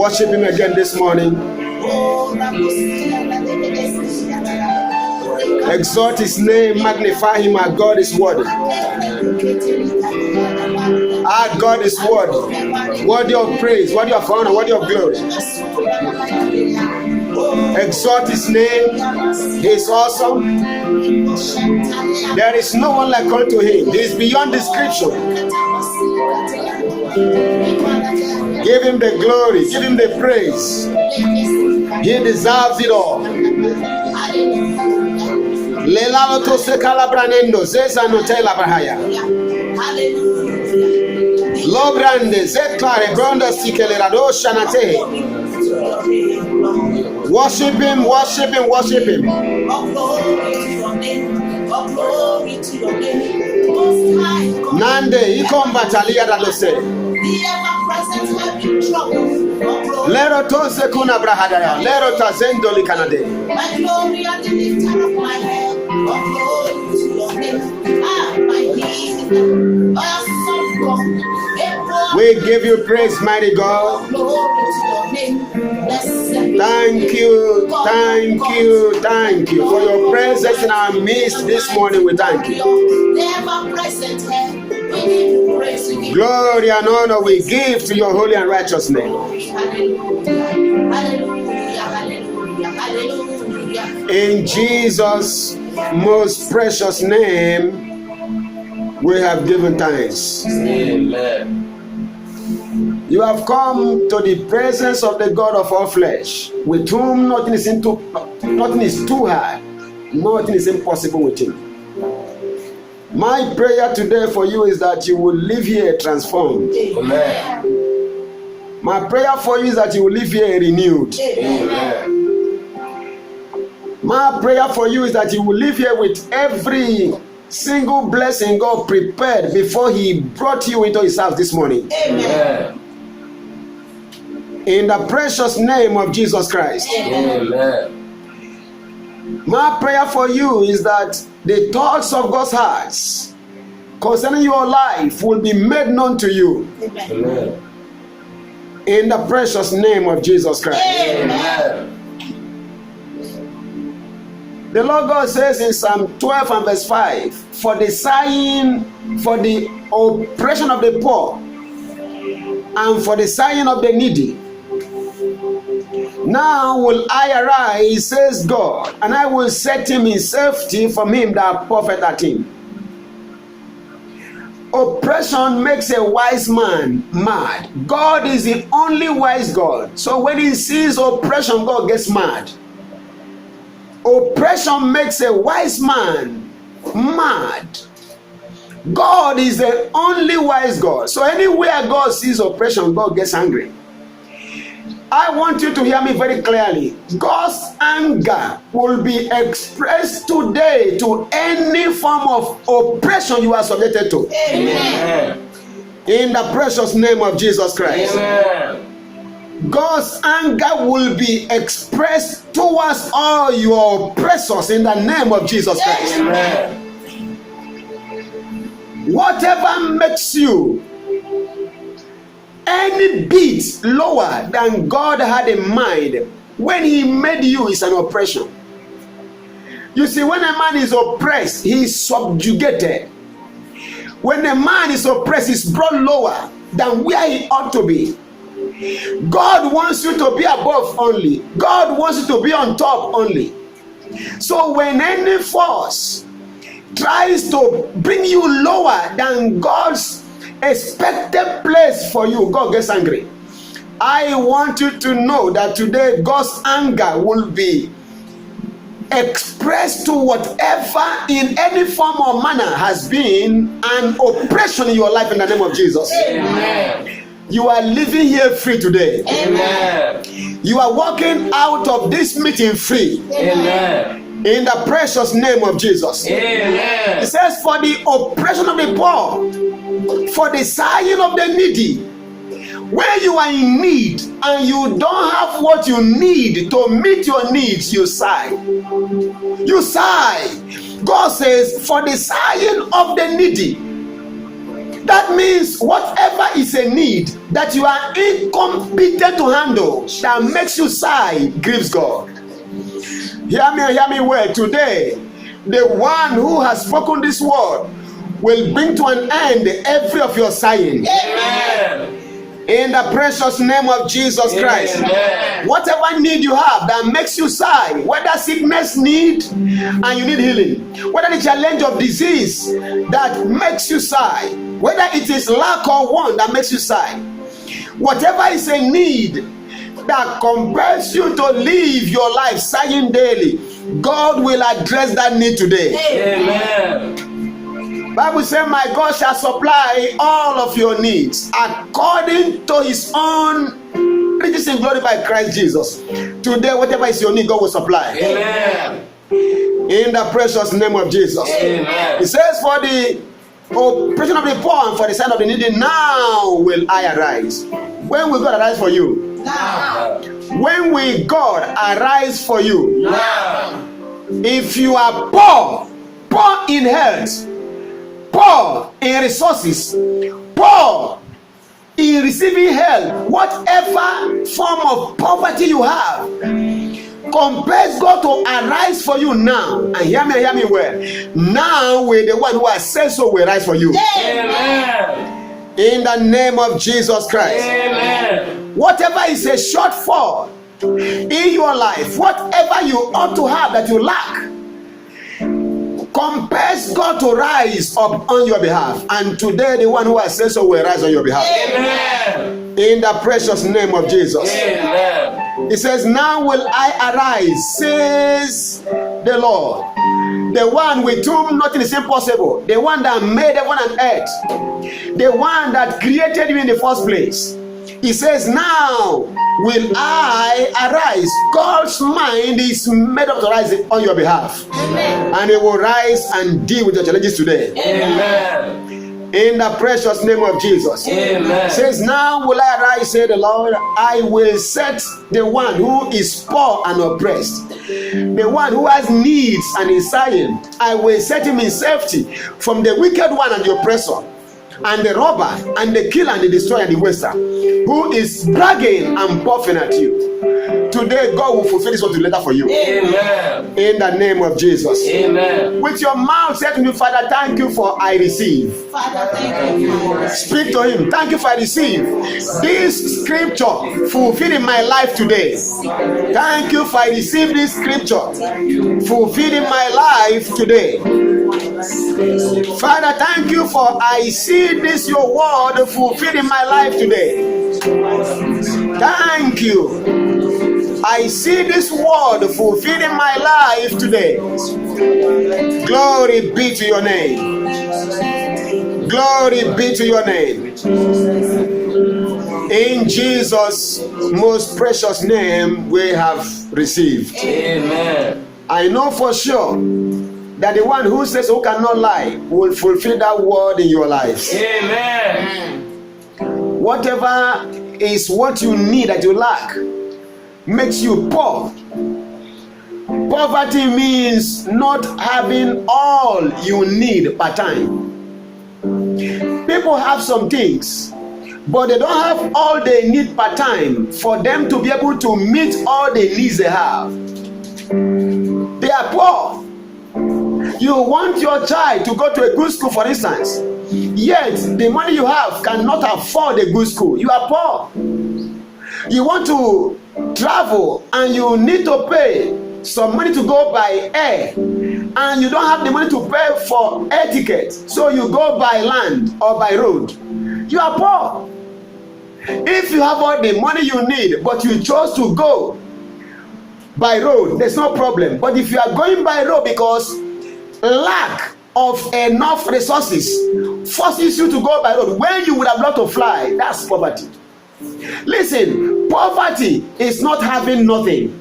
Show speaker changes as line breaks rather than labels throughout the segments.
Worship him again this morning. Exalt his name, magnify him. Our God is worthy. Our God is worthy. Worthy of praise, worthy of honor, worthy of glory. Exalt his name. He is awesome. There is no one like unto him. He is beyond description. Give him the glory, give him the praise. He deserves it all. Lelalo se calabranendo, zeza notela brahaya. Lobrande, zeklare, bronda sikelerado shanate. Worship him, worship him, worship him. Nande, ikombatalia dadose. Lero tose kuna brahadaya, lero tazendo likanade.
My glory and the lifter of my head. Glory to your name. My healing. Awesome God.
We give you praise, mighty God.
Glory to your name.
Thank you, thank you, thank you for your presence in our midst this morning. We thank you.
Never present here. We give you praise.
Glory and honor we give to your holy and righteous name.
Hallelujah. Hallelujah. Hallelujah. Hallelujah.
In Jesus' most precious name, we have given thanks.
Amen.
You have come to the presence of the God of all flesh, with whom nothing is too hard, nothing is impossible with him. My prayer today for you is that you will live here transformed.
Amen.
My prayer for you is that you will live here renewed.
Amen.
My prayer for you is that you will live here with every single blessing God prepared before he brought you into his house this morning.
Amen.
In the precious name of Jesus Christ.
Amen.
My prayer for you is that the thoughts of God's hearts concerning your life will be made known to you.
Amen.
In the precious name of Jesus Christ.
Amen.
The Lord God says in Psalm 12 and verse 5, for the sighing, for the oppression of the poor, and for the sighing of the needy, now will I arise, says God, and I will set him in safety from him that puffeth at him. Oppression makes a wise man mad. God is the only wise God. So when he sees oppression, God gets mad. Oppression makes a wise man mad. God is the only wise God. So anywhere God sees oppression, God gets angry. I want you to hear me very clearly. God's anger will be expressed today to any form of oppression you are subjected to.
Amen.
In the precious name of Jesus Christ.
Amen.
God's anger will be expressed towards all your oppressors in the name of Jesus Christ.
Amen.
Whatever makes you any bit lower than God had in mind when he made you is an oppression. You see, when a man is oppressed, he is subjugated. When a man is oppressed, he is brought lower than where he ought to be. God wants you to be above only. God wants you to be on top only. So when any force tries to bring you lower than God's expected place for you, God gets angry. I want you to know that today God's anger will be expressed to whatever in any form or manner has been an oppression in your life in the name of Jesus.
Amen.
You are living here free today.
Amen.
You are walking out of this meeting free.
Amen.
In the precious name of Jesus.
Amen.
It says, for the oppression of the poor, for the sighing of the needy. When you are in need and you don't have what you need to meet your needs, you sigh. You sigh. God says, for the sighing of the needy. That means whatever is a need that you are incompetent to handle that makes you sigh grieves God. Hear me well. Today, the one who has spoken this word will bring to an end every of your sighing.
Amen.
In the precious name of Jesus Christ.
Amen.
Whatever need you have that makes you sigh, whether sickness need and you need healing, whether the challenge of disease that makes you sigh, whether it is lack or want that makes you sigh, whatever is a need that compels you to live your life sighing daily, God will address that need today.
Amen.
Bible says, my God shall supply all of your needs according to his own riches in glory by Christ Jesus. Today, whatever is your need, God will supply.
Amen.
In the precious name of Jesus.
Amen.
It says, for the oppression of the poor and for the sign of the needy, now will I arise. When will God arise for you?
Now.
When will God arise for you?
Now.
If you are poor, poor in health, poor in resources, poor in receiving help, whatever form of poverty you have, compels God to arise for you now. And hear me well. Now will the one who has said so will rise for you.
Amen.
In the name of Jesus Christ.
Amen.
Whatever is a shortfall in your life, whatever you ought to have that you lack, compels God to rise up on your behalf. And today the one who has said so will rise on your behalf.
Amen.
In the precious name of Jesus.
Amen.
It says, now will I arise, says the Lord, the one with whom nothing is impossible, the one that made heaven and earth, the one that created you in the first place. He says, now will I arise. God's mind is made up to rise on your behalf.
Amen.
And he will rise and deal with your challenges today.
Amen.
In the precious name of Jesus.
Amen.
It says, now will I arise, say the Lord, I will set the one who is poor and oppressed, the one who has needs and is sighing, I will set him in safety from the wicked one and the oppressor, and the robber, and the killer, and the destroyer, and the waster, who is bragging and puffing at you. Today, God will fulfill this word later for you.
Amen.
In the name of Jesus.
Amen.
With your mouth, say to me, Father, thank you for I receive.
Father, thank you for
Speak to him. Thank you for I receive this scripture fulfilled in my life today. Thank you for I receive this scripture fulfilled in my life today. Father, thank you for I see this your word fulfilled in my life today. Thank you. I see this word fulfilled in my life today. Glory be to your name. Glory be to your name. In Jesus' most precious name we have received.
Amen.
I know for sure that the one who says who cannot lie will fulfill that word in your life.
Amen.
Whatever is what you need that you lack makes you poor. Poverty means not having all you need per time. People have some things, but they don't have all they need per time for them to be able to meet all the needs they have. They are poor. You want your child to go to a good school, for instance, yet the money you have cannot afford a good school. You are poor. You want to travel and you need to pay some money to go by air, and you don't have the money to pay for air ticket, so you go by land or by road. You are poor. If you have all the money you need but you chose to go by road, there's no problem. But if you are going by road because lack of enough resources forces you to go by road when you would have loved to fly, that's poverty. Listen, poverty is not having nothing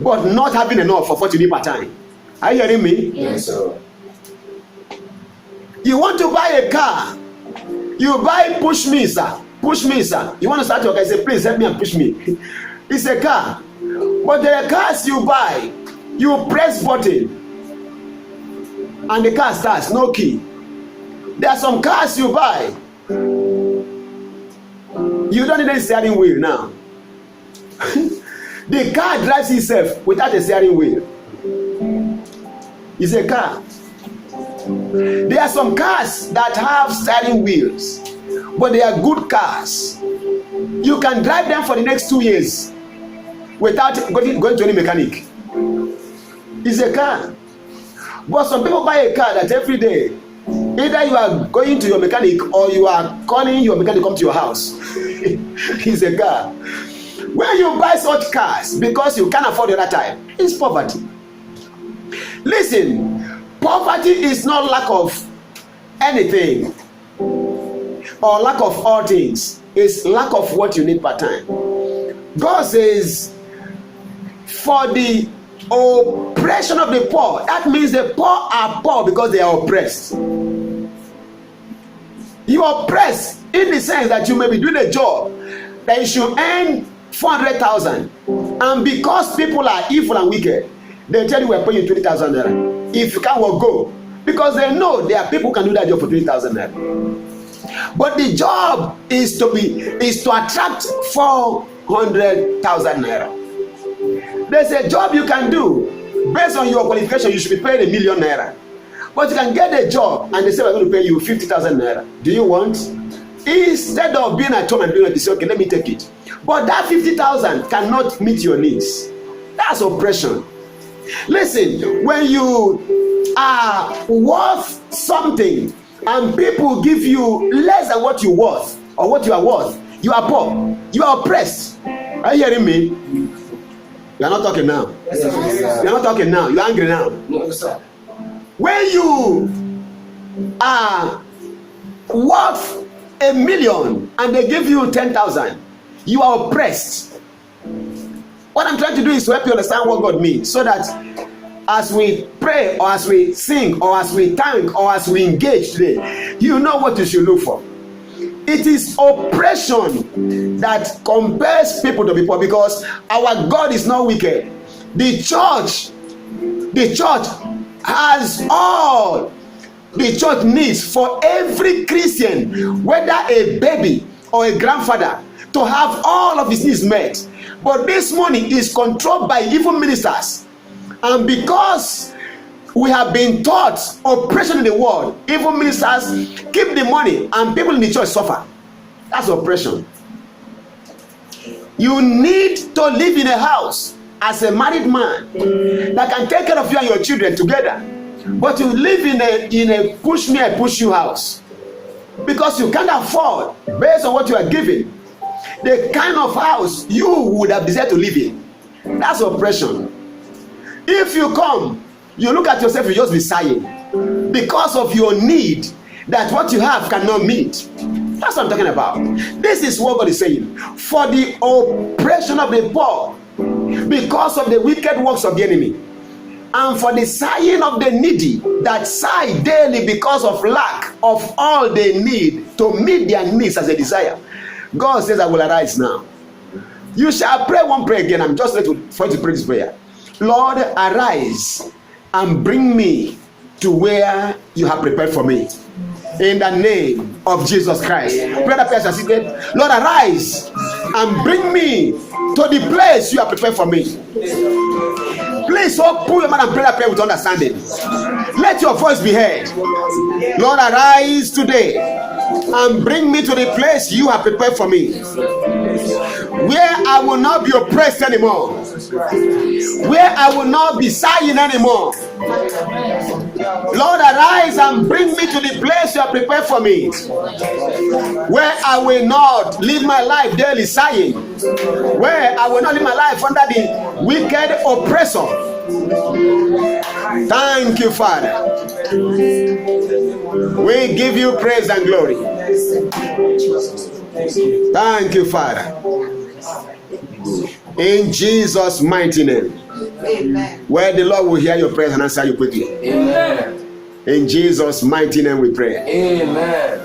but not having enough of what you need per time. Are you hearing me?
Yes, sir.
You want to buy a car, you buy push me sir, push me sir. You want to start your car, say please help me and push me. It's a car, but the cars you buy, you press button and the car starts, no key. There are some cars you buy. You don't need a steering wheel now. The car drives itself without a steering wheel. It's a car. There are some cars that have steering wheels, but they are good cars. You can drive them for the next 2 years without going to any mechanic. It's a car. But some people buy a car that every day, either you are going to your mechanic or you are calling your mechanic to come to your house. It's a car. When you buy such cars because you can't afford the other time, it's poverty. Listen, poverty is not lack of anything or lack of all things. It's lack of what you need per time. God says, for the oppression of the poor, that means the poor are poor because they are oppressed. You are oppressed in the sense that you may be doing a job that you should earn 400,000, and because people are evil and wicked, they tell you we're paying you 20,000 naira. If you can't work, go, because they know there are people who can do that job for 20,000 naira. But the job is to attract 400,000 naira. There's a job you can do based on your qualification. You should be paid 1 million naira, but you can get a job and they say we're going to pay you 50,000 naira. Do you want? Instead of being at home and doing it, say, okay, let me take it. But that 50,000 cannot meet your needs. That's oppression. Listen, when you are worth something and people give you less than what you're worth or what you are worth, you are poor. You are oppressed. Are you hearing me? You are not talking now.
Yes, sir.
You are not talking now. You are angry now.
No, sir.
When you are worth 1 million and they give you 10,000, you are oppressed. What I'm trying to do is to help you understand what God means, so that as we pray or as we sing or as we thank or as we engage today, you know what you should look for. It is oppression that compels people to be poor, because our God is not wicked. The church has all the church needs for every Christian, whether a baby or a grandfather, to have all of his needs met. But this money is controlled by evil ministers, and because we have been taught oppression in the world, evil ministers keep the money and people in the church suffer. That's oppression. You need to live in a house as a married man that can take care of you and your children together, but you live in a push me I push you house because you can't afford, based on what you are given, the kind of house you would have decided to live in. That's oppression. If you come, you look at yourself, you just be sighing because of your need that what you have cannot meet. That's what I'm talking about. This is what God is saying. For the oppression of the poor, because of the wicked works of the enemy, and for the sighing of the needy that sigh daily because of lack of all they need to meet their needs as a desire, God says, I will arise now. You shall pray one prayer again. I'm just ready for you to pray this prayer. Lord, arise and bring me to where you have prepared for me. In the name of Jesus Christ. Pray that prayer as I seated. Lord, arise and bring me to the place you have prepared for me. Please pull your mouth and pray that prayer with understanding. Let your voice be heard. Lord, arise today and bring me to the place you have prepared for me, where I will not be oppressed anymore, where I will not be sighing anymore. Lord, arise and bring me to the place you have prepared for me, where I will not live my life daily sighing, where I will not live my life under the wicked oppressor. Thank you, Father. We give you praise and glory. Thank you, Father. In Jesus' mighty name.
Amen.
Where the Lord will hear your prayers and answer you quickly.
Amen.
In Jesus' mighty name we pray.
Amen.